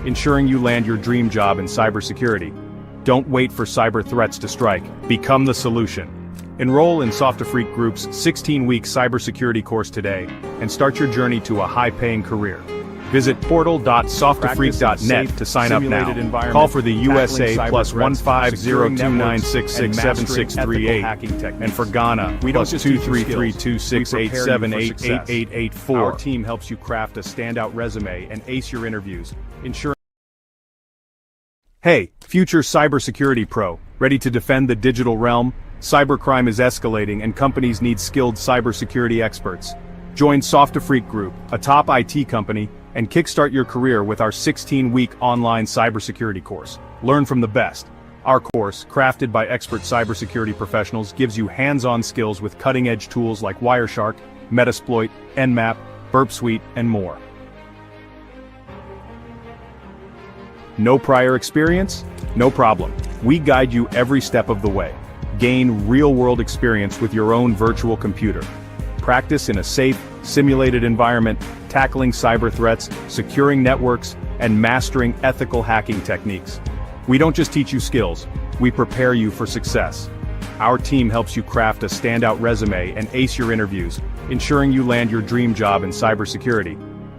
ensuring you land your dream job in cybersecurity. Don't wait for cyber threats to strike. Become the solution. Enroll in SOFTAFRIQUE Group's 16-week cybersecurity course today and start your journey to a high-paying career. Visit portal.softafrique.net to sign up now. Call for the USA plus 15029667638 and for Ghana plus 2332687888884. Our team helps you craft a standout resume and ace your interviews, ensuring. Hey, future cybersecurity pro, ready to defend the digital realm? Cybercrime is escalating and companies need skilled cybersecurity experts. Join SOFTAFRIQUE Group, a top IT company, and kickstart your career with our 16-week online cybersecurity course. Learn from the best. Our course, crafted by expert cybersecurity professionals, gives you hands-on skills with cutting-edge tools like Wireshark, Metasploit, Nmap, Burp Suite, and more. No prior experience? No problem. We guide you every step of the way. Gain real-world experience with your own virtual computer. Practice in a safe, simulated environment, tackling cyber threats, securing networks, and mastering ethical hacking techniques. We don't just teach you skills, we prepare you for success. Our team helps you craft a standout resume and ace your interviews, ensuring you land your dream job in cybersecurity.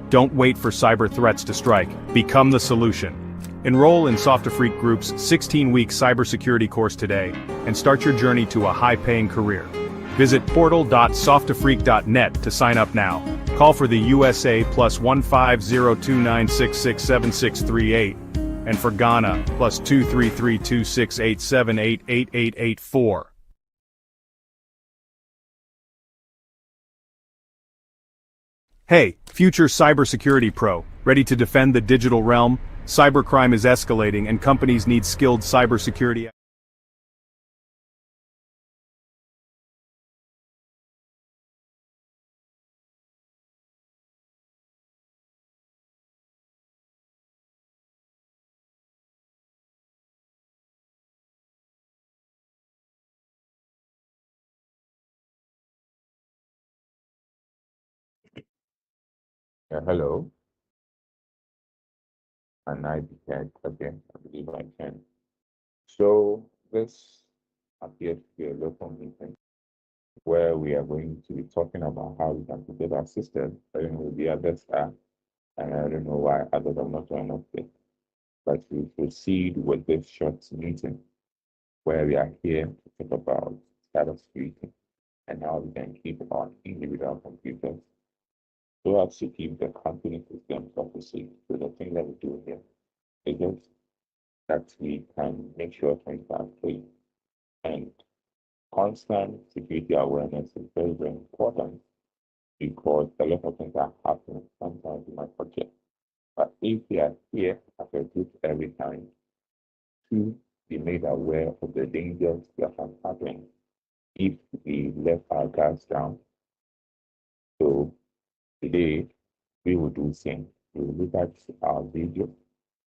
Don't wait for cyber threats to strike. Become the solution. Enroll in SOFTAFRIQUE Group's 16-week cybersecurity course today and start your journey to a high-paying career. Visit portal.softafrique.net to sign up now. Call for the USA plus 15029667638 and for Ghana plus 2332687888884. Hey, future cybersecurity pro, ready to defend the digital realm? Cybercrime is escalating and companies need skilled cybersecurity. Hello, and I can again, I believe I can. So this appears to be a local meeting where we are going to be talking about how we can prepare our system. I don't know who the others are, and I don't know why others are not joining us yet. But we proceed with this short meeting where we are here to talk about cybersecurity and how we can keep our individual computers so as to keep the company systems up to safe. So the thing that we do here is just that we can make sure things are clean, and constant security awareness is very, very important because a lot of things are happening sometimes in my project. But if we are here as a group every time to be made aware of the dangers that can happen if we let our guards down. So today we will do same. We will look at our video.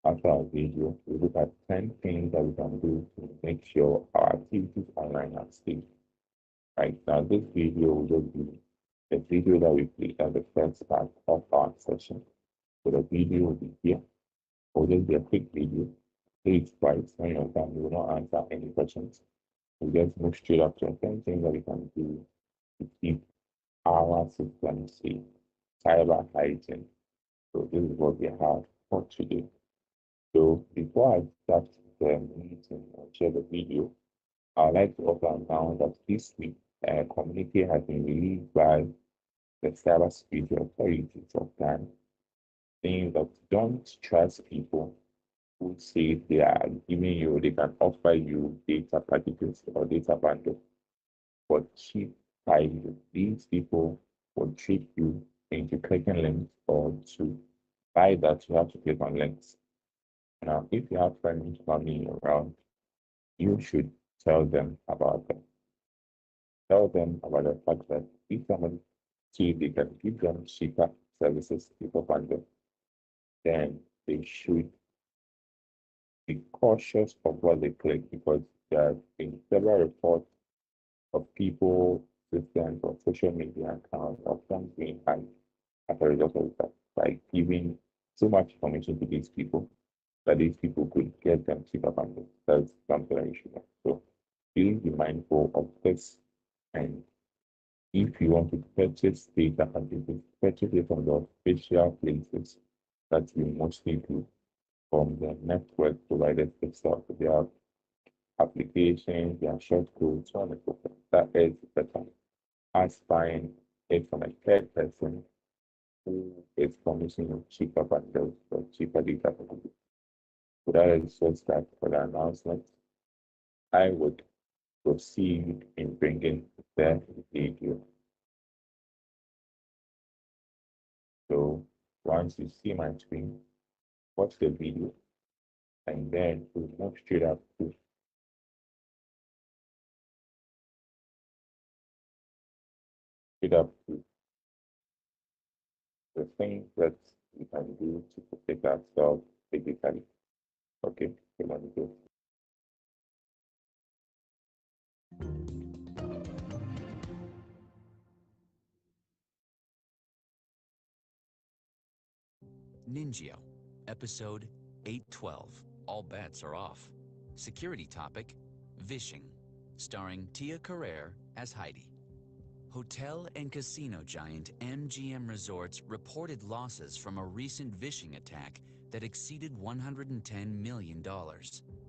After our video, we look at 10 things that we can do to make sure our activities online are safe. Right now, this video will just be the video that we played at the first part of our session. So the video will be here. It will just be a quick video. Play it twice. When you're done, we will not answer any questions. We'll just move straight up to 10 things that we can do to keep our system safe, cyber hygiene. So this is what we have for today. So before I start the meeting and share the video, I'd like to also announce that this week a communique has been released by the Cybersecurity Authorities of Ghana, saying that don't trust people who say they are giving you, they can offer you data packages or data bundles for cheap prices. These people will trick you into clicking links, or to buy that you have to click on links. Now, if you have friends, family around, you should tell them about them. Tell them about the fact that if someone see they can give them cheaper services, cheaper bundle, then they should be cautious of what they click, because there have been several reports of people, systems, or social media accounts of them being hacked as a result of that, by giving so much information to these people that these people could get them cheaper bundles. That's something that you should know. So please be mindful of this. And if you want to purchase data packages, purchase it from the official places that you mostly do from the network providers themselves. They have applications, they have short codes, so on and so forth. That is better as buying it from a third person who is promising you cheaper bundles or cheaper data packages. So that is just that for the announcement. I would proceed in bringing the video. So once you see my screen, watch the video, and then we move straight up to the things that we can do to protect ourselves digitally. Okay, so let me go. Ninja, episode 812. All bets are off. Security topic, vishing, starring Tia Carrere as Heidi. Hotel and casino giant MGM Resorts reported losses from a recent vishing attack that exceeded $110 million.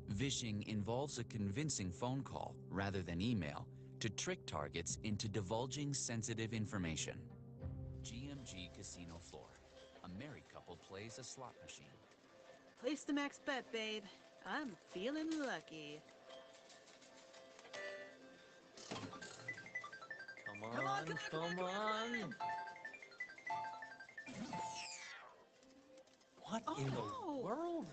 Vishing involves a convincing phone call, rather than email, to trick targets into divulging sensitive information. GMG casino floor. A married couple plays a slot machine. Place the max bet, babe. I'm feeling lucky. Come on. What in the no. world?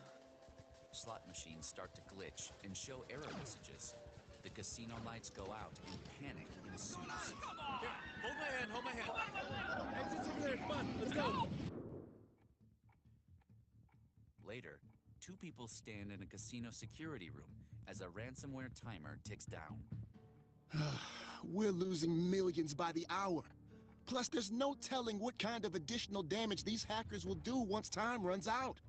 Slot machines start to glitch and show error messages. The casino lights go out and panic ensues. Come on! Here, hold my hand. Exit's over there, come on, let's go. Later, two people stand in a casino security room as a ransomware timer ticks down. We're losing millions by the hour. Plus, there's no telling what kind of additional damage these hackers will do once time runs out.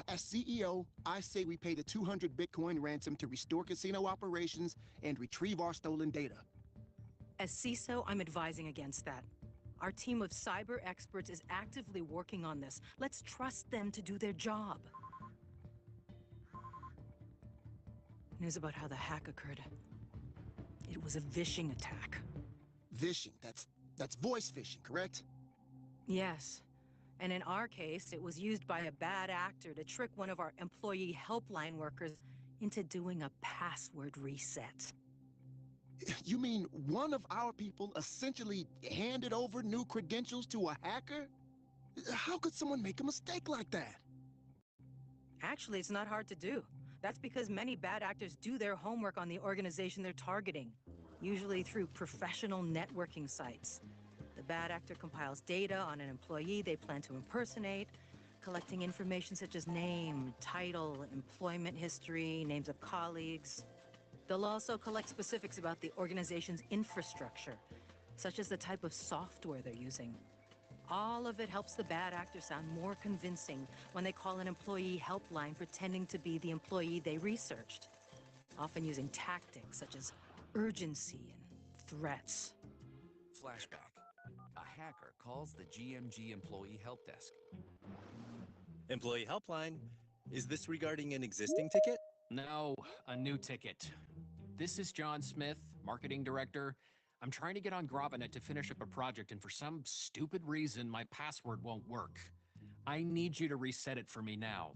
As CEO, I say we pay the 200 Bitcoin ransom to restore casino operations and retrieve our stolen data. As CISO, I'm advising against that. Our team of cyber experts is actively working on this. Let's trust them to do their job. News about how the hack occurred. It was a vishing attack. Vishing, that's voice phishing, correct? Yes. And in our case, it was used by a bad actor to trick one of our employee helpline workers into doing a password reset. You mean one of our people essentially handed over new credentials to a hacker? How could someone make a mistake like that? Actually, it's not hard to do. That's because many bad actors do their homework on the organization they're targeting, usually through professional networking sites. The bad actor compiles data on an employee they plan to impersonate, collecting information such as name, title, employment history, names of colleagues. They'll also collect specifics about the organization's infrastructure, such as the type of software they're using. All of it helps the bad actor sound more convincing when they call an employee helpline pretending to be the employee they researched, often using tactics such as urgency and threats. Flashback. A hacker calls the GMG employee help desk. Employee helpline. Is this regarding an existing ticket? No, a new ticket. This is John Smith, marketing director. I'm trying to get on Gravinet to finish up a project, and for some stupid reason, my password won't work. I need you to reset it for me now.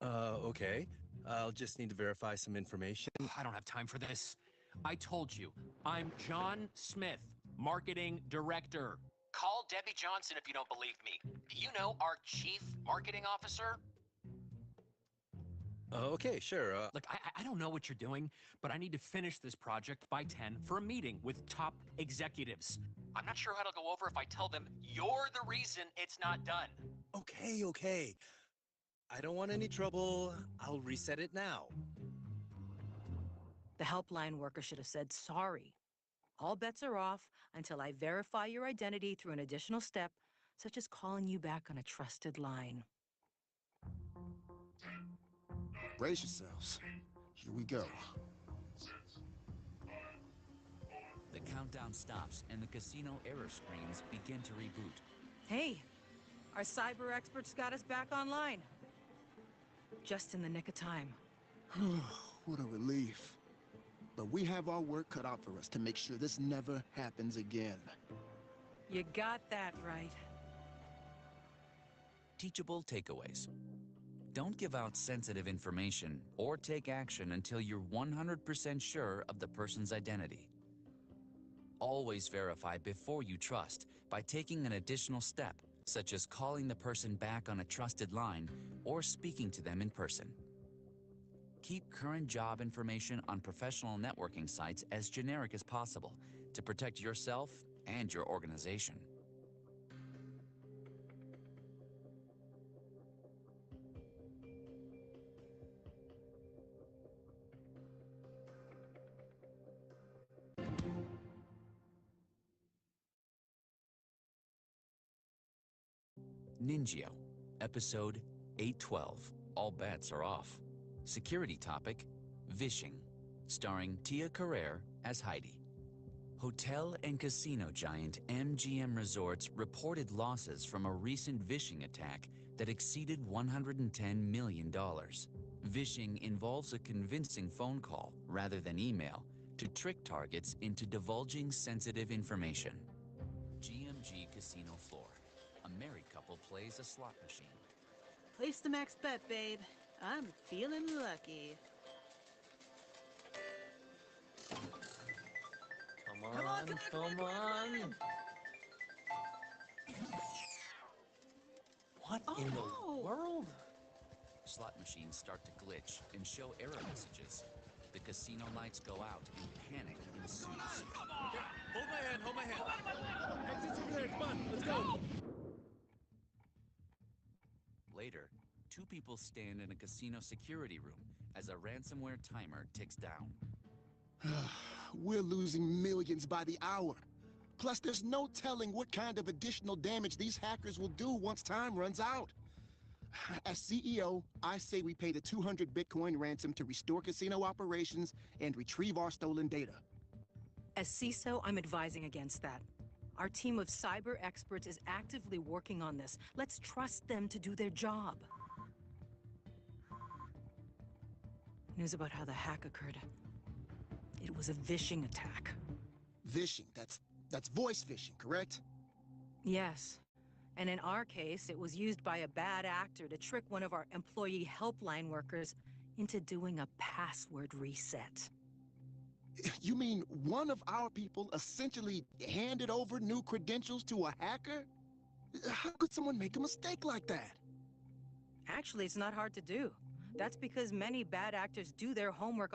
Okay. I'll just need to verify some information. I don't have time for this. I told you, I'm John Smith, marketing director. Call Debbie Johnson if you don't believe me. You know, our chief marketing officer. Okay, sure. Look, I don't know what you're doing, but I need to finish this project by 10 for a meeting with top executives. I'm not sure how it'll go over if I tell them you're the reason it's not done. Okay. I don't want any trouble. I'll reset it now. The helpline worker should have said sorry. All bets are off until I verify your identity through an additional step such as calling you back on a trusted line. Brace yourselves. Here we go. The countdown stops and the casino error screens begin to reboot. Hey, our cyber experts got us back online. Just in the nick of time. What a relief. But we have our work cut out for us to make sure this never happens again. You got that right. Teachable takeaways. Don't give out sensitive information or take action until you're 100% sure of the person's identity. Always verify before you trust by taking an additional step, such as calling the person back on a trusted line or speaking to them in person. Keep current job information on professional networking sites as generic as possible to protect yourself and your organization. Ninjio, Episode 812, All Bets Are Off. Security topic, Vishing, starring Tia Carrere as Heidi. Hotel and casino giant MGM Resorts reported losses from a recent vishing attack that exceeded $110 million. Vishing involves a convincing phone call, rather than email, to trick targets into divulging sensitive information. GMG casino floor. A married couple plays a slot machine. Place the max bet, babe. I'm feeling lucky. Come on. What in the world? Slot machines start to glitch and show error messages. The casino lights go out and panic ensues. Come on! Hold my hand. Exit's over there, come on, let's go! Later, two people stand in a casino security room as a ransomware timer ticks down. We're losing millions by the hour. Plus, there's no telling what kind of additional damage these hackers will do once time runs out. As CEO, I say we pay the 200 Bitcoin ransom to restore casino operations and retrieve our stolen data. As CISO, I'm advising against that. Our team of cyber experts is actively working on this. Let's trust them to do their job. News about how the hack occurred. It was a vishing attack. Vishing, that's voice phishing, correct? Yes. And in our case, it was used by a bad actor to trick one of our employee helpline workers into doing a password reset. You mean one of our people essentially handed over new credentials to a hacker? How could someone make a mistake like that? Actually, it's not hard to do. That's because many bad actors do their homework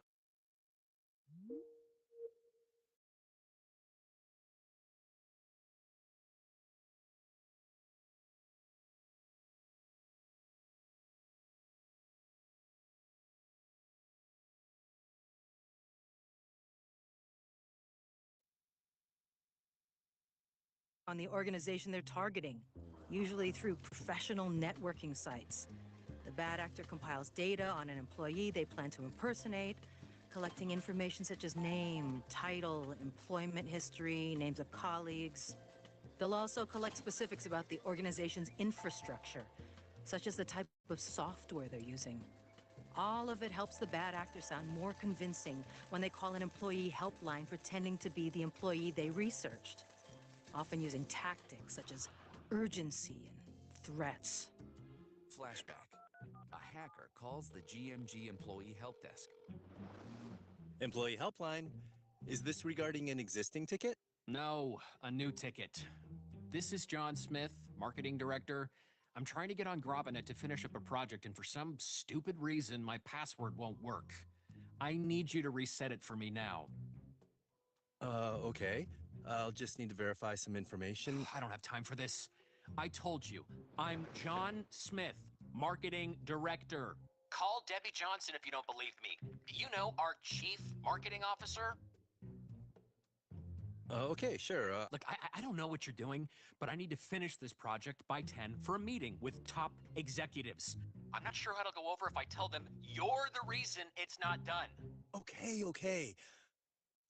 on the organization they're targeting, usually through professional networking sites. The bad actor compiles data on an employee they plan to impersonate, collecting information such as name, title, employment history, names of colleagues. They'll also collect specifics about the organization's infrastructure, such as the type of software they're using. All of it helps the bad actor sound more convincing when they call an employee helpline pretending to be the employee they researched, often using tactics such as urgency and threats. Flashback. A hacker calls the GMG employee help desk. Employee helpline. Is this regarding an existing ticket? No, a new ticket. This is John Smith, marketing director. I'm trying to get on Gravinet to finish up a project, and for some stupid reason, my password won't work. I need you to reset it for me now. Okay. I'll just need to verify some information. I don't have time for this. I told you, I'm John Smith, marketing director. Call Debbie Johnson if you don't believe me. You know, our chief marketing officer. Okay, sure. Look, I don't know what you're doing, but I need to finish this project by 10 for a meeting with top executives. I'm not sure how it'll go over if I tell them you're the reason it's not done. Okay.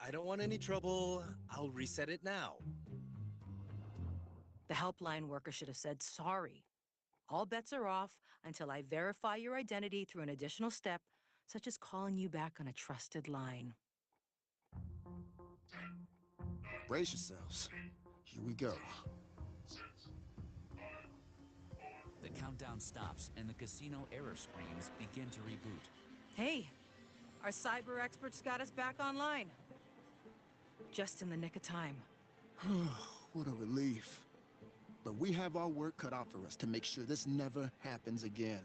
I don't want any trouble. I'll reset it now. The helpline worker should have said sorry. All bets are off until I verify your identity through an additional step, such as calling you back on a trusted line. Brace yourselves. Here we go. The countdown stops and the casino error screens begin to reboot. Hey, our cyber experts got us back online. Just in the nick of time. What a relief. But we have our work cut out for us to make sure this never happens again.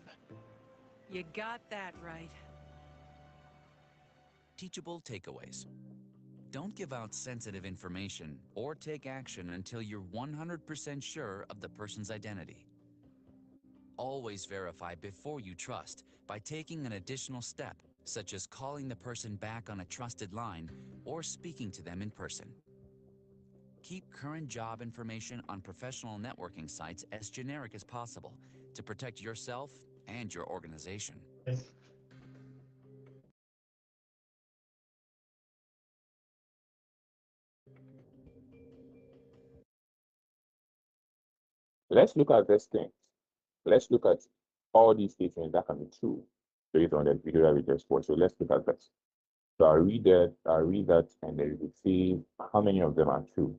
You got that right. Teachable takeaways. Don't give out sensitive information or take action until you're 100% sure of the person's identity. Always verify before you trust by taking an additional step, such as calling the person back on a trusted line or speaking to them in person. Keep current job information on professional networking sites as generic as possible to protect yourself and your organization. Let's look at these things. Let's look at all these statements that can be true based on the video that we just watched. So let's look at this. So I'll read that, and then we see how many of them are true.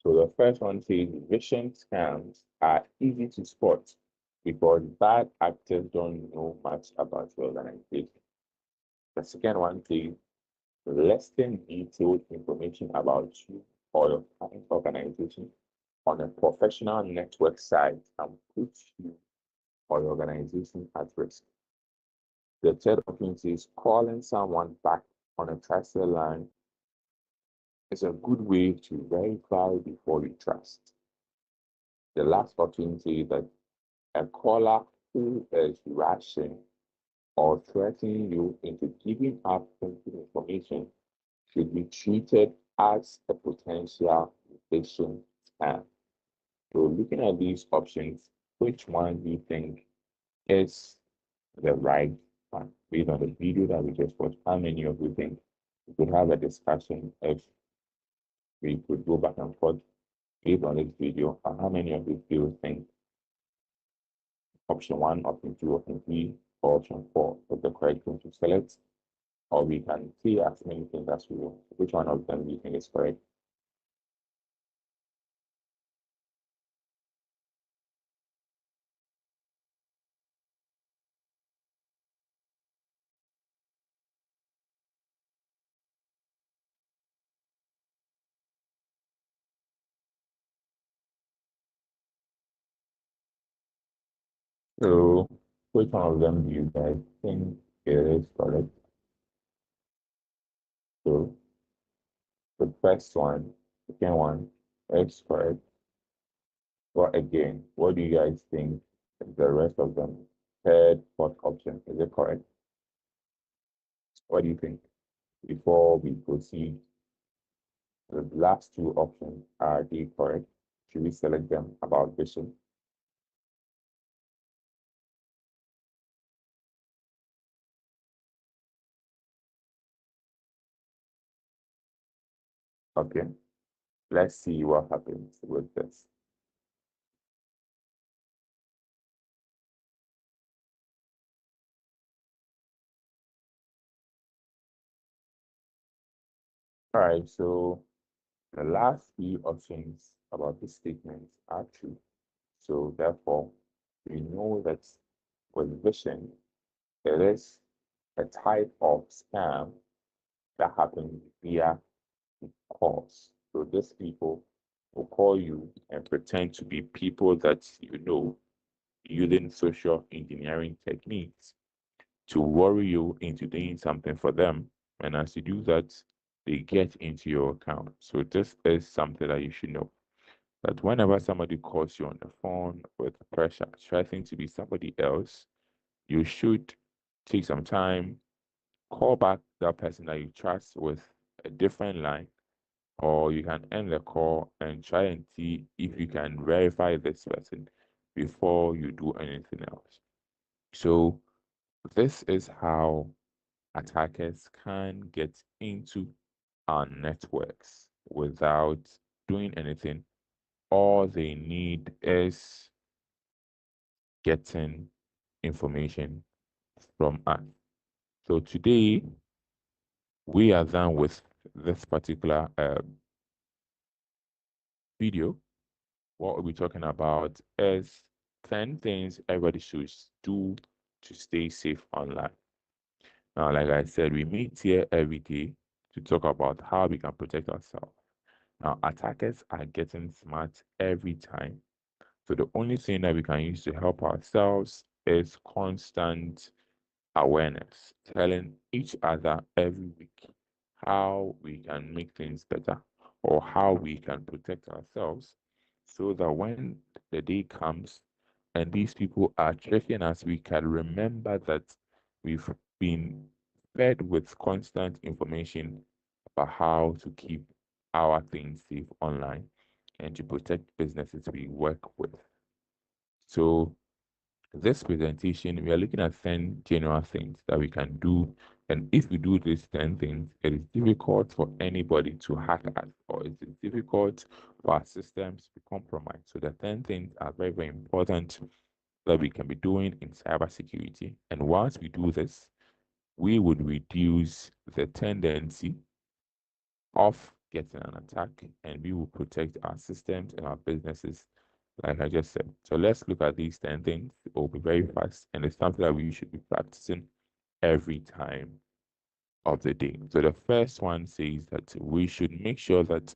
So the first one says vision scams are easy to spot because bad actors don't know much about your organization. The second one says less than detailed information about you or your current organization on a professional network site can put you or your organization at risk. The third option says calling someone back on a trusted line is a good way to verify before you trust. The last option says that a caller who is rushing or threatening you into giving up sensitive information should be treated as a potential phishing scam. So looking at these options, which one do you think is the right one? Based on the video that we just watched, how many of you think we could have a discussion if we could go back and forth based on this video? And how many of you still think option one, option two, option three, or option four is the correct thing to select? Or we can see as many things as we want. Which one of them do you think is correct? So, which one of them do you guys think is correct? So, the first one, second one is correct. But again, what do you guys think is the rest of them? Third, fourth option, is it correct? What do you think? Before we proceed, the last two options, are they correct? Should we select them about vision? Okay, let's see what happens with this. All right, so the last three options about this statement are true. So therefore, we know that with vision, it is a type of scam that happens via calls. So these people will call you and pretend to be people that you know using social engineering techniques to worry you into doing something for them. And as you do that, they get into your account. So this is something that you should know. That whenever somebody calls you on the phone with pressure, trying to be somebody else, you should take some time, call back that person that you trust with a different line, or you can end the call and try and see if you can verify this person before you do anything else. So this is how attackers can get into our networks without doing anything. All they need is getting information from us. So today we are done with this particular video. What we'll be talking about is 10 things everybody should do to stay safe online. Now, like I said, we meet here every day to talk about how we can protect ourselves. Now, attackers are getting smart every time. So the only thing that we can use to help ourselves is constant awareness, telling each other every week how we can make things better or how we can protect ourselves so that when the day comes and these people are tricking us, we can remember that we've been fed with constant information about how to keep our things safe online and to protect businesses we work with. So this presentation, we are looking at 10 general things that we can do. And if we do these 10 things, it is difficult for anybody to hack us, or it is difficult for our systems to be compromised. So the 10 things are very, very important that we can be doing in cybersecurity. And once we do this, we would reduce the tendency of getting an attack, and we will protect our systems and our businesses, like I just said. So let's look at these 10 things. It will be very fast, and it's something that we should be practicing every time of the day. So the first one says that we should make sure that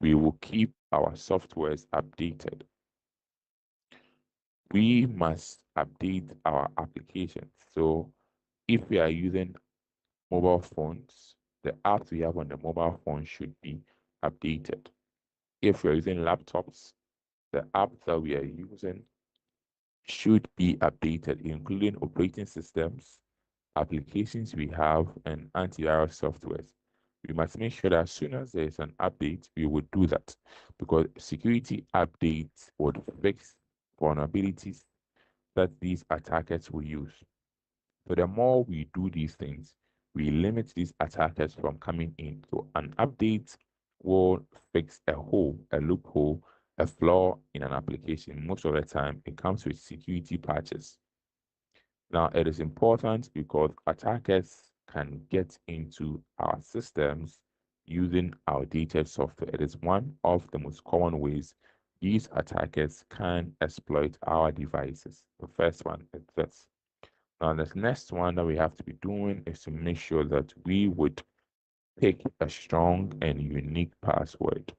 we will keep our softwares updated. We must update our applications. So if we are using mobile phones, the apps we have on the mobile phone should be updated. If we're using laptops, the apps that we are using should be updated, including operating systems, applications we have, and antivirus softwares. We must make sure that as soon as there is an update, we would do that, because security updates would fix vulnerabilities that these attackers will use. So the more we do these things, we limit these attackers from coming in. So an update will fix a hole, a loophole, a flaw in an application. Most of the time, it comes with security patches. Now, it is important because attackers can get into our systems using outdated software. It is one of the most common ways these attackers can exploit our devices. The first one is this. Now, the next one that we have to be doing is to make sure that we would pick a strong and unique password.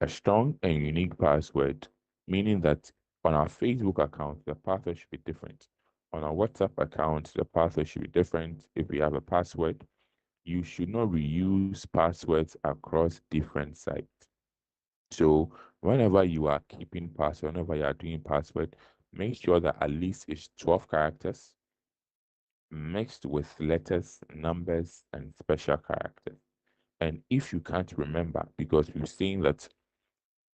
A strong and unique password, meaning that on our Facebook account, the password should be different. On our WhatsApp account, the password should be different. If we have a password, you should not reuse passwords across different sites. So whenever you are keeping password, whenever you are doing password, make sure that at least it's 12 characters mixed with letters, numbers, and special characters. And if you can't remember, because we've seen that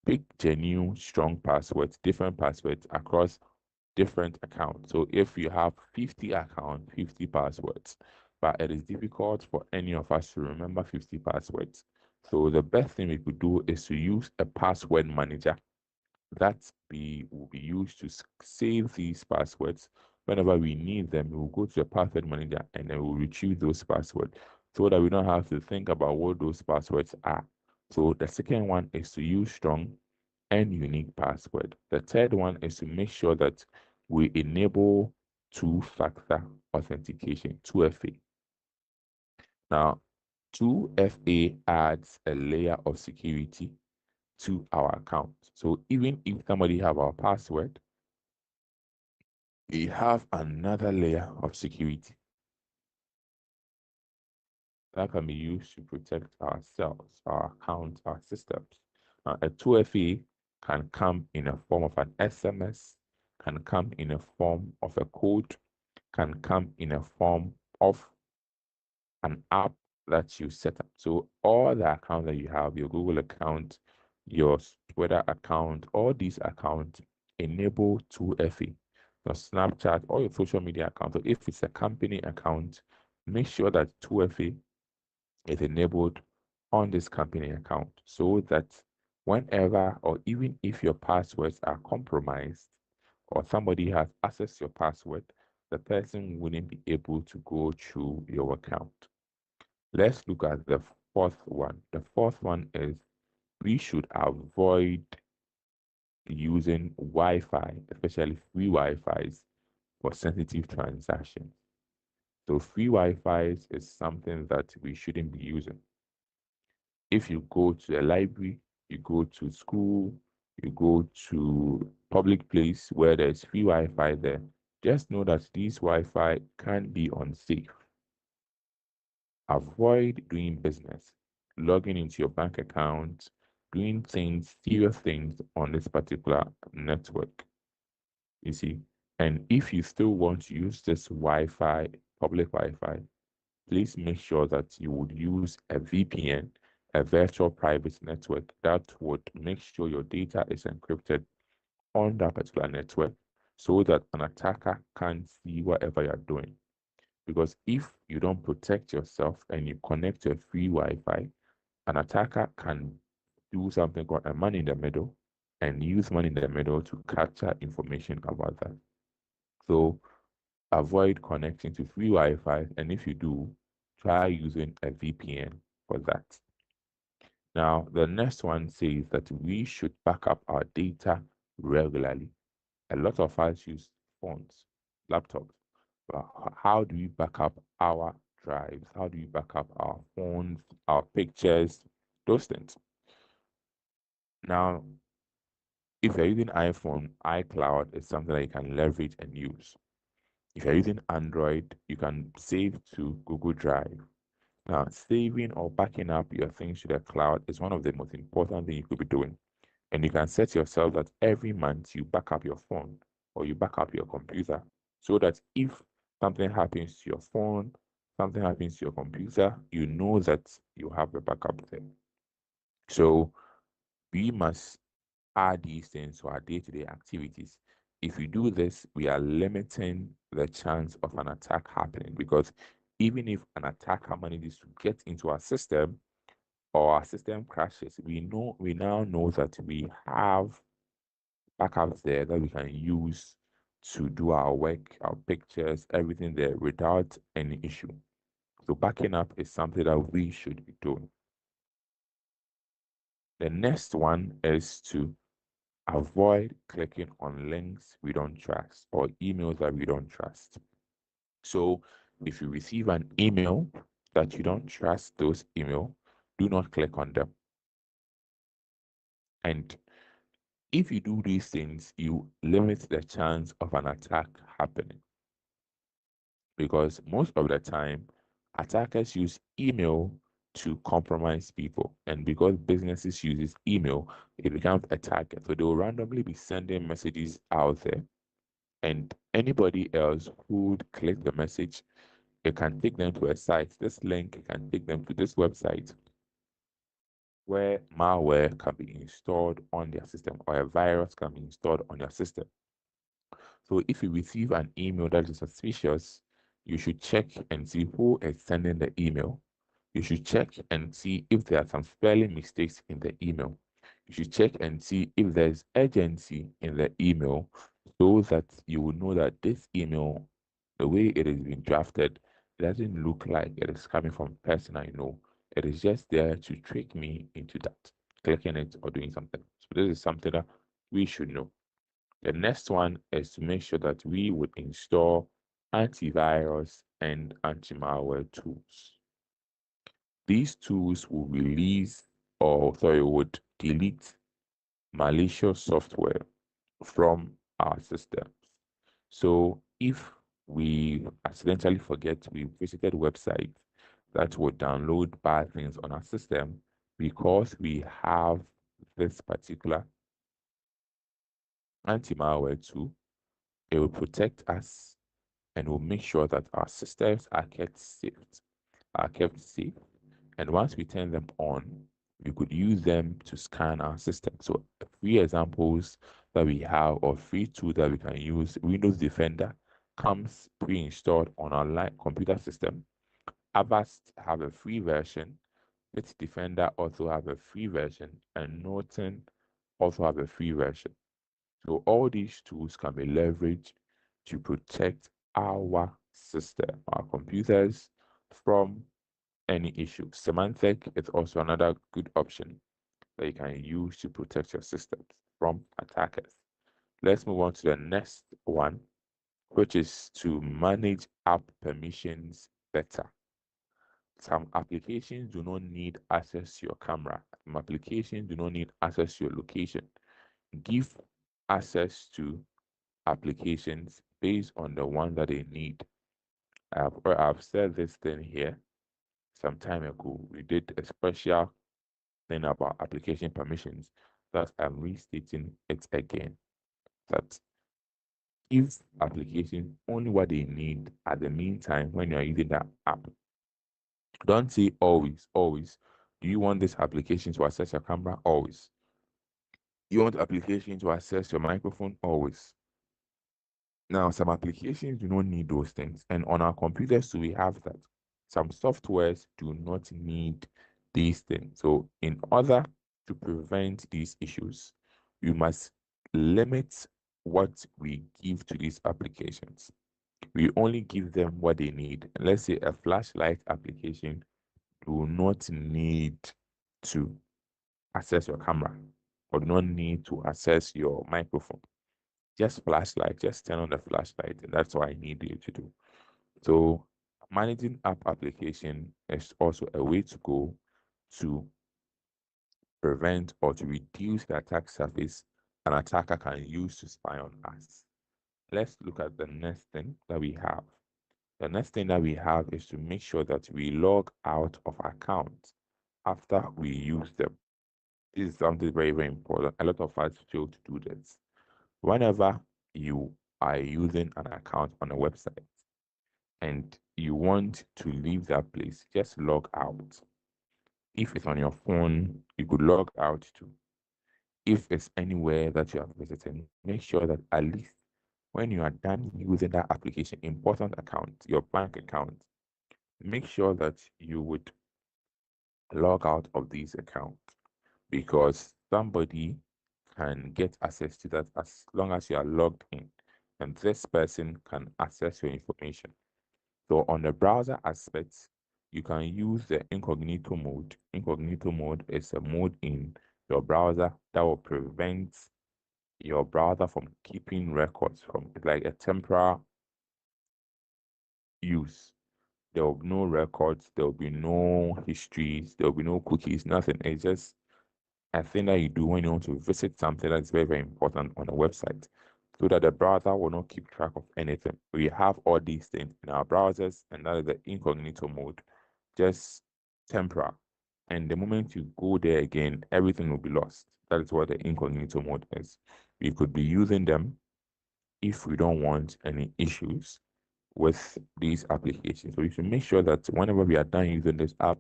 pick genuine, strong passwords, different passwords across different accounts. So if you have 50 accounts, 50 passwords, but it is difficult for any of us to remember 50 passwords. So the best thing we could do is to use a password manager that will be used to save these passwords. Whenever we need them, we will go to the password manager and then we'll retrieve those passwords so that we don't have to think about what those passwords are. So the second one is to use strong and unique password. The third one is to make sure that we enable two-factor authentication, 2FA. Now, 2FA adds a layer of security to our account. So even if somebody have our password, we have another layer of security that can be used to protect ourselves, our accounts, our systems. A 2FA can come in a form of an SMS, can come in a form of a code, can come in a form of an app that you set up. So all the accounts that you have, your Google account, your Twitter account, all these accounts enable 2FA. Your Snapchat, all your social media accounts. So if it's a company account, make sure that 2FA is enabled on this company account so that whenever or even if your passwords are compromised or somebody has accessed your password, the person wouldn't be able to go through your account. Let's look at the fourth one. The fourth one is we should avoid using Wi-Fi, especially free Wi-Fi's for sensitive transactions. So free Wi-Fi is something that we shouldn't be using. If you go to a library, you go to school, you go to public place where there's free Wi-Fi there, just know that these Wi-Fi can be unsafe. Avoid doing business, logging into your bank account, doing things, serious things on this particular network. You see, and if you still want to use this Wi-Fi, public Wi-Fi, please make sure that you would use a VPN, a virtual private network that would make sure your data is encrypted on that particular network so that an attacker can't see whatever you're doing. Because if you don't protect yourself and you connect to a free Wi-Fi, an attacker can do something called a man in the middle and use man in the middle to capture information about that. So avoid connecting to free Wi-Fi, and if you do, try using a VPN for that. Now, the next one says that we should back up our data regularly. A lot of us use phones, laptops. But how do we back up our drives? How do we back up our phones, our pictures, those things? Now, if you're using iPhone, iCloud is something that you can leverage and use. If you're using Android, you can save to Google Drive. Now, saving or backing up your things to the cloud is one of the most important things you could be doing. And you can set yourself that every month you back up your phone or you back up your computer so that if something happens to your phone, something happens to your computer, you know that you have a backup there. So we must add these things to our day-to-day activities. If we do this, we are limiting the chance of an attack happening, because even if an attacker manages to get into our system or our system crashes, we now know that we have backups there that we can use to do our work, our pictures, everything there without any issue. So backing up is something that we should be doing. The next one is to avoid clicking on links we don't trust or emails that we don't trust. So if you receive an email that you don't trust those emails, do not click on them. And if you do these things, you limit the chance of an attack happening. Because most of the time, attackers use email to compromise people. And because businesses uses email, it becomes a target. So they will randomly be sending messages out there. And anybody else who would click the message, it can take them to a site. This link can take them to this website where malware can be installed on their system or a virus can be installed on your system. So if you receive an email that is suspicious, you should check and see who is sending the email. You should check and see if there are some spelling mistakes in the email. You should check and see if there's urgency in the email so that you will know that this email, the way it is being drafted, doesn't look like it is coming from a person I know. It is just there to trick me into that, clicking it or doing something. So this is something that we should know. The next one is to make sure that we would install antivirus and anti-malware tools. These tools will release would delete malicious software from our systems. So if we accidentally forget we visited websites that would download bad things on our system because we have this particular anti-malware tool, it will protect us and will make sure that our systems are kept safe. And once we turn them on, we could use them to scan our system. So three examples that we have, or free tool that we can use. Windows Defender comes pre-installed on our computer system. Avast have a free version. Bit Defender also have a free version, and Norton also have a free version. So all these tools can be leveraged to protect our system, our computers, from any issue. Symantec is also another good option that you can use to protect your systems from attackers. Let's move on to the next one, which is to manage app permissions better. Some applications do not need access to your camera. Some applications do not need access to your location. Give access to applications based on the one that they need. I've said this thing here some time ago. We did a special thing about application permissions that I'm restating it again. That give applications only what they need at the meantime when you're using that app. Don't say always, always. Do you want this application to access your camera? Always. You want application to access your microphone? Always. Now, some applications do not need those things. And on our computers, we have that. Some softwares do not need these things. So, in order to prevent these issues, we must limit what we give to these applications. We only give them what they need. Let's say a flashlight application do not need to access your camera or do not need to access your microphone. Just flashlight, just turn on the flashlight. And that's what I need you to do. So managing app application is also a way to go to prevent or to reduce the attack surface an attacker can use to spy on us. Let's look at the next thing that we have. The next thing that we have is to make sure that we log out of accounts after we use them. This is something very, very important. A lot of us fail to do this. Whenever you are using an account on a website and you want to leave that place, just log out. If it's on your phone, you could log out too. If it's anywhere that you have visited, make sure that at least when you are done using that application, important account, your bank account, make sure that you would log out of these accounts, because somebody can get access to that as long as you are logged in, and this person can access your information. So on the browser aspect, you can use the incognito mode. Incognito mode is a mode in your browser that will prevent your browser from keeping records, from it's like a temporary use. There will be no records, there will be no histories, there will be no cookies, nothing. It's just a thing that you do when you want to visit something that's very, very important on a website, so that the browser will not keep track of anything. We have all these things in our browsers, and that is the incognito mode, just temporary. And the moment you go there again, everything will be lost. That is what the incognito mode is. We could be using them if we don't want any issues with these applications. So we should make sure that whenever we are done using this app,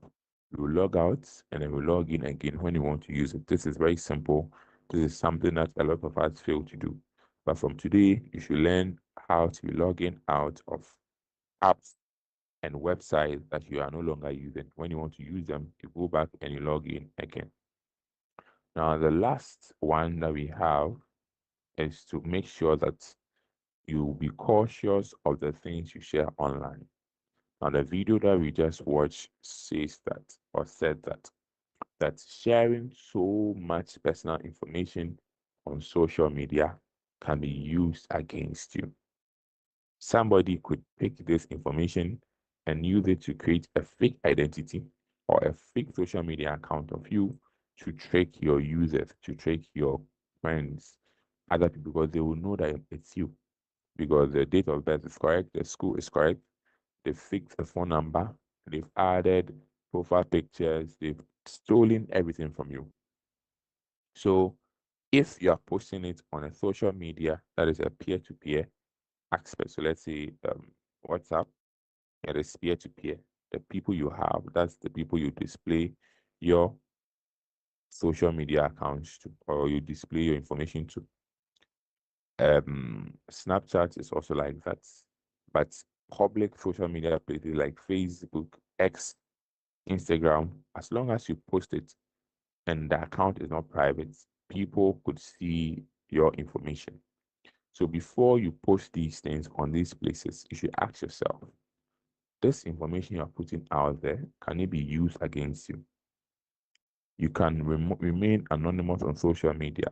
we will log out and then we log in again when you want to use it. This is very simple. This is something that a lot of us fail to do. But from today, you should learn how to log in out of apps and websites that you are no longer using. When you want to use them, you go back and you log in again. Now, the last one that we have is to make sure that you be cautious of the things you share online. Now, the video that we just watched says that, or said that sharing so much personal information on social media can be used against you. Somebody could pick this information and use it to create a fake identity or a fake social media account of you to trick your users, to trick your friends, other people, because they will know that it's you. Because the date of birth is correct, the school is correct, they've fixed the phone number, they've added profile pictures, they've stolen everything from you. So if you are posting it on a social media that is a peer-to-peer aspect, so let's say WhatsApp, it is peer-to-peer. the people you have, that's the people you display your social media accounts to, or you display your information to. Snapchat is also like that, but public social media places like Facebook, X, Instagram, as long as you post it and the account is not private, people could see your information. So before you post these things on these places, you should ask yourself, this information you're putting out there, can it be used against you? You can remain anonymous on social media.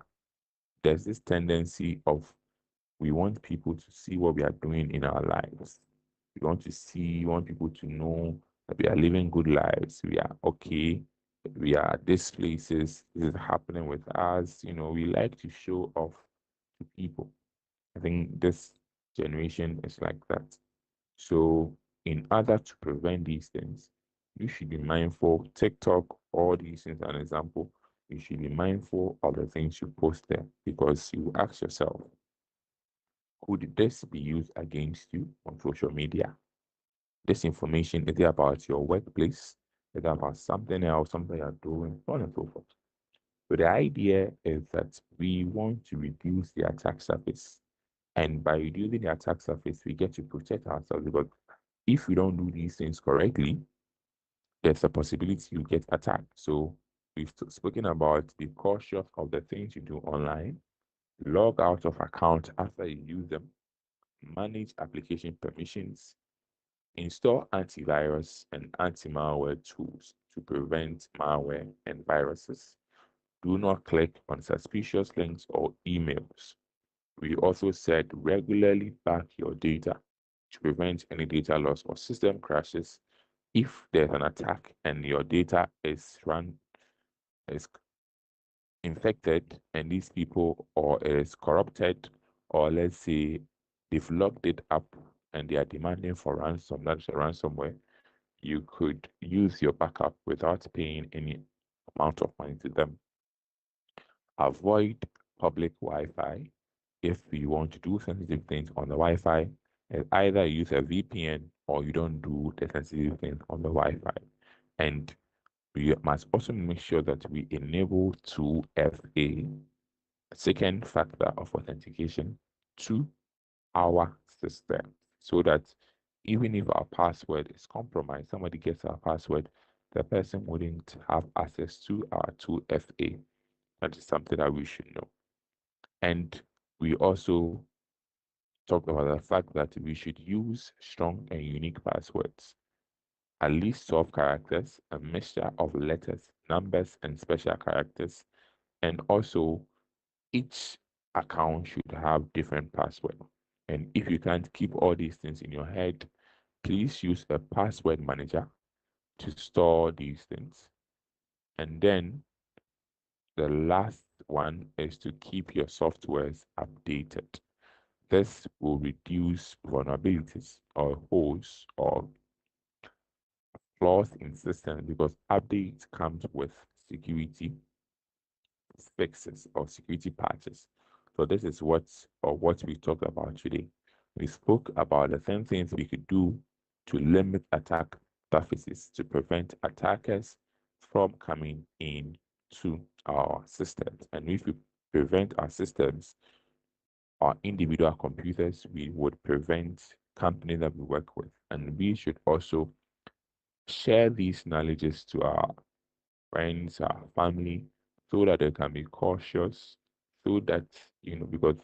There's this tendency of we want people to see what we are doing in our lives. We want people to know that we are living good lives. We are okay. We are at these places. This is happening with us. We like to show off to people. I think this generation is like that. So, in order to prevent these things, you should be mindful. TikTok, all these things, an example, you should be mindful of the things you post there because you ask yourself, could this be used against you on social media? This information, is it about your workplace? Is it about something else, something you're doing, so on and so forth? So the idea is that we want to reduce the attack surface. And by reducing the attack surface, we get to protect ourselves because if we don't do these things correctly, there's a possibility you get attacked. So we've spoken about be cautious of the things you do online, log out of account after you use them, manage application permissions, install antivirus and anti-malware tools to prevent malware and viruses. Do not click on suspicious links or emails. We also said regularly back your data to prevent any data loss or system crashes. If there's an attack and your data is infected and these people or is corrupted, or let's say they've locked it up and they are demanding for ransom, that's a ransomware, you could use your backup without paying any amount of money to them. Avoid public Wi-Fi. If you want to do sensitive things on the Wi-Fi, either use a VPN or you don't do the sensitive things on the Wi-Fi. And we must also make sure that we enable 2FA, second factor of authentication, to our system so that even if our password is compromised, somebody gets our password, the person wouldn't have access to our 2FA. That is something that we should know. And we also talked about the fact that we should use strong and unique passwords, at least 12 characters, a mixture of letters, numbers, and special characters. And also, each account should have different password. And if you can't keep all these things in your head, please use a password manager to store these things. And then the last one is to keep your softwares updated. This will reduce vulnerabilities or holes or flaws in systems because updates comes with security fixes or security patches. So this is what we talked about today. We spoke about the same things we could do to limit attack surfaces to prevent attackers from coming in to our systems. And if we prevent our systems, our individual computers, we would prevent companies that we work with. And we should also share these knowledges to our friends, our family, so that they can be cautious, so that, because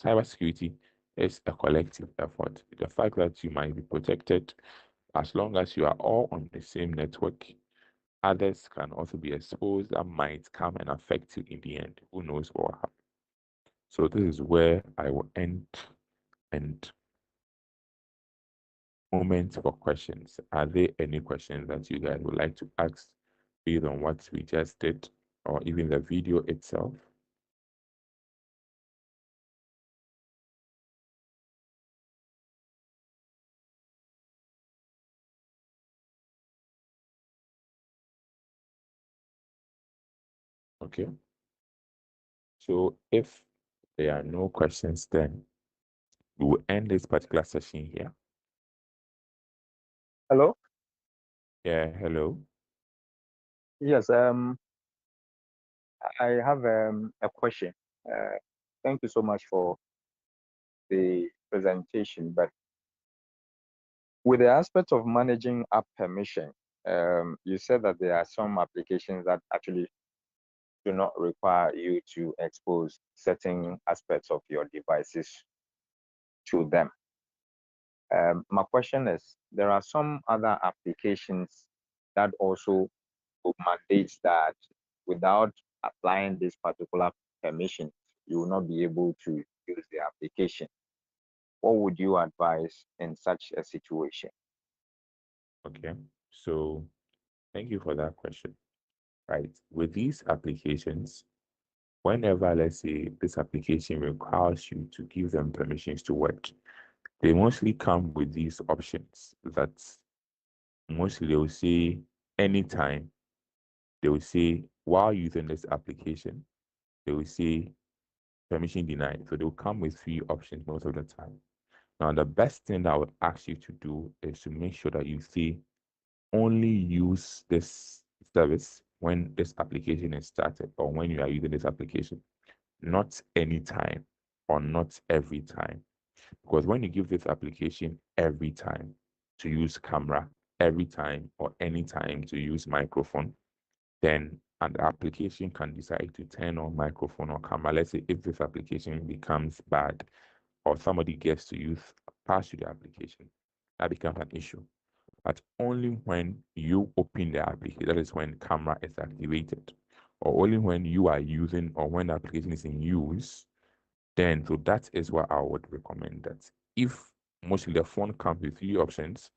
cybersecurity is a collective effort. The fact that you might be protected, as long as you are all on the same network, others can also be exposed that might come and affect you in the end. Who knows what will happen? So this is where I will end and moment for questions. Are there any questions that you guys would like to ask based on what we just did or even the video itself? Okay. So if there are no questions, then we will end this particular session here. Hello? Yeah, hello. Yes, I have a question. Uh, Thank you so much for the presentation. But with the aspect of managing app permission, you said that there are some applications that actually do not require you to expose certain aspects of your devices to them. My question is, there are some other applications that also would mandate that without applying this particular permission, you will not be able to use the application. What would you advise in such a situation? Okay. So thank you for that question. Right. With these applications, whenever, let's say, this application requires you to give them permissions to work, they mostly come with these options that mostly they will say anytime, they will say while using this application, they will say permission denied. So they will come with three options most of the time. Now, the best thing that I would ask you to do is to make sure that you say only use this service when this application is started or when you are using this application, not anytime or not every time. Because when you give this application every time to use camera, every time or anytime to use microphone, then an application can decide to turn on microphone or camera. Let's say if this application becomes bad or somebody gets to use pass you the application, that becomes an issue. But only when you open the application, that is when camera is activated, or only when you are using or when the application is in use, then so that is what I would recommend that if mostly the phone comes with three options,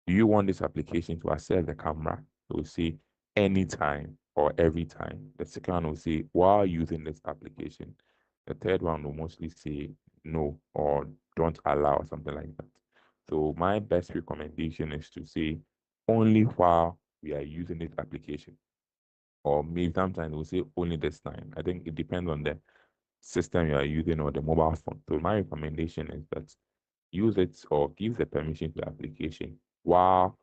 do you want this application to access the camera? It will say anytime or every time. The second one will say while using this application. The third one will mostly say no or don't allow or something like that. So my best recommendation is to say only while we are using this application. Or maybe sometimes we'll say only this time. I think it depends on the system you are using or the mobile phone. So my recommendation is that use it or give the permission to the application while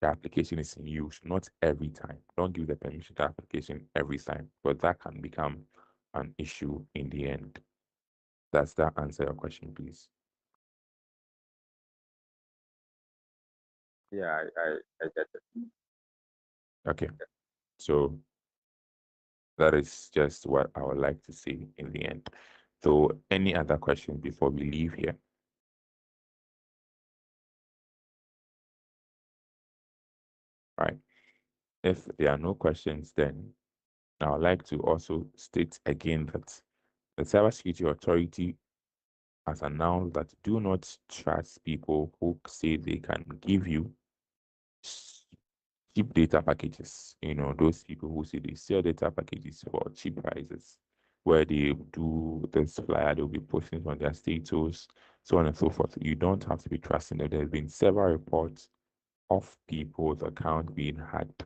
the application is in use, not every time. Don't give the permission to the application every time, but that can become an issue in the end. Does that answer your question, please? Yeah, I get it. Okay. So that is just what I would like to say in the end. So any other questions before we leave here? All right. If there are no questions, then I would like to also state again that the Cybersecurity Authority has announced that do not trust people who say they can give you cheap data packages. You know, those people who say they sell data packages for cheap prices, where they do this flyer, they'll be posting on their status, so on and so forth. You don't have to be trusting them. There's been several reports of people's account being hacked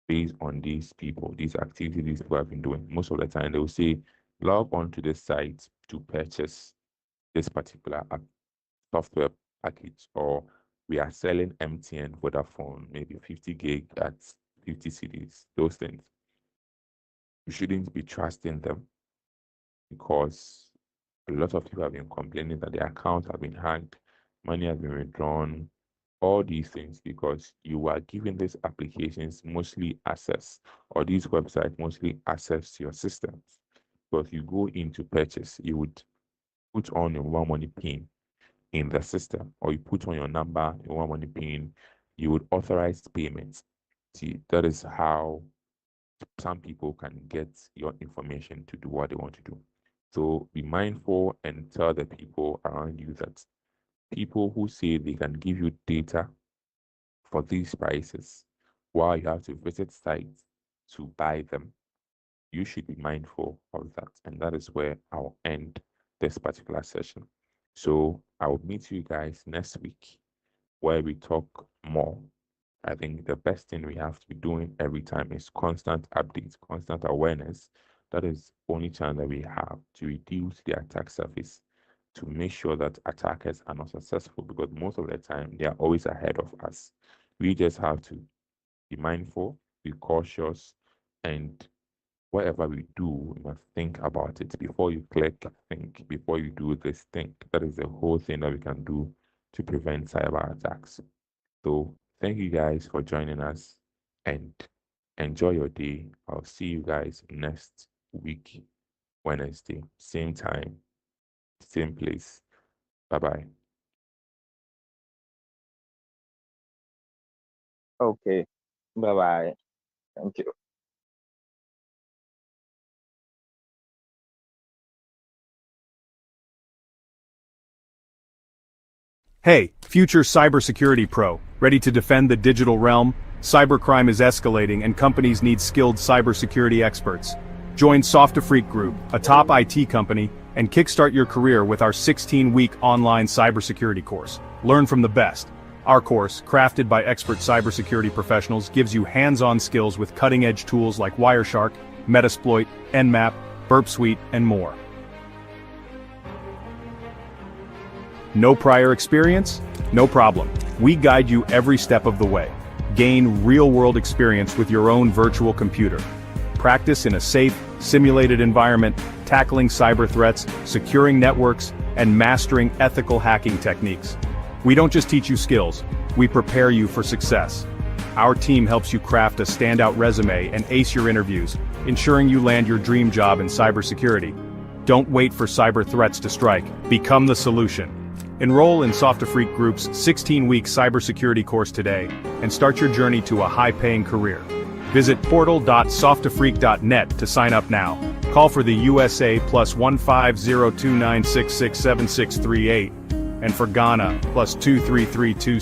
based on these people, these activities these people have been doing. Most of the time, they will say, log on to this site to purchase this particular software package, or we are selling MTN, Vodafone, maybe 50 gig at 50 CDs, those things. You shouldn't be trusting them because a lot of people have been complaining that their accounts have been hacked, money has been withdrawn, all these things because you are giving these applications mostly access, or these websites mostly access to your systems. Because you go into purchase, you would put on your one money pin in the system, or you put on your number, your one money pin, you would authorize payments. See, that is how some people can get your information to do what they want to do. So be mindful and tell the people around you that people who say they can give you data for these prices while you have to visit sites to buy them, you should be mindful of that. And that is where I'll end this particular session. So I will meet you guys next week where we talk more. I think the best thing we have to be doing every time is constant updates, constant awareness. That is only chance that we have to reduce the attack surface to make sure that attackers are not successful because most of the time they are always ahead of us. We just have to be mindful, be cautious, and whatever we do, we must think about it. Before you click, think. Before you do this, think. That is the whole thing that we can do to prevent cyber attacks. So thank you guys for joining us and enjoy your day. I'll see you guys next week, Wednesday, same time, same place. Bye-bye. Okay. Bye bye. Thank you. Hey, future cybersecurity pro, ready to defend the digital realm? Cybercrime is escalating and companies need skilled cybersecurity experts. Join SOFTAFRIQUE Group, a top IT company, and kickstart your career with our 16-week online cybersecurity course. Learn from the best. Our course, crafted by expert cybersecurity professionals, gives you hands-on skills with cutting-edge tools like Wireshark, Metasploit, Nmap, Burp Suite, and more. No prior experience? No problem. We guide you every step of the way. Gain real-world experience with your own virtual computer. Practice in a safe, simulated environment, tackling cyber threats, securing networks, and mastering ethical hacking techniques. We don't just teach you skills, we prepare you for success. Our team helps you craft a standout resume and ace your interviews, ensuring you land your dream job in cybersecurity. Don't wait for cyber threats to strike. Become the solution. Enroll in SOFTAFRIQUE Group's 16-week cybersecurity course today and start your journey to a high-paying career. Visit portal.softafrique.net to sign up now. Call for the USA +15029667638 and for Ghana +2332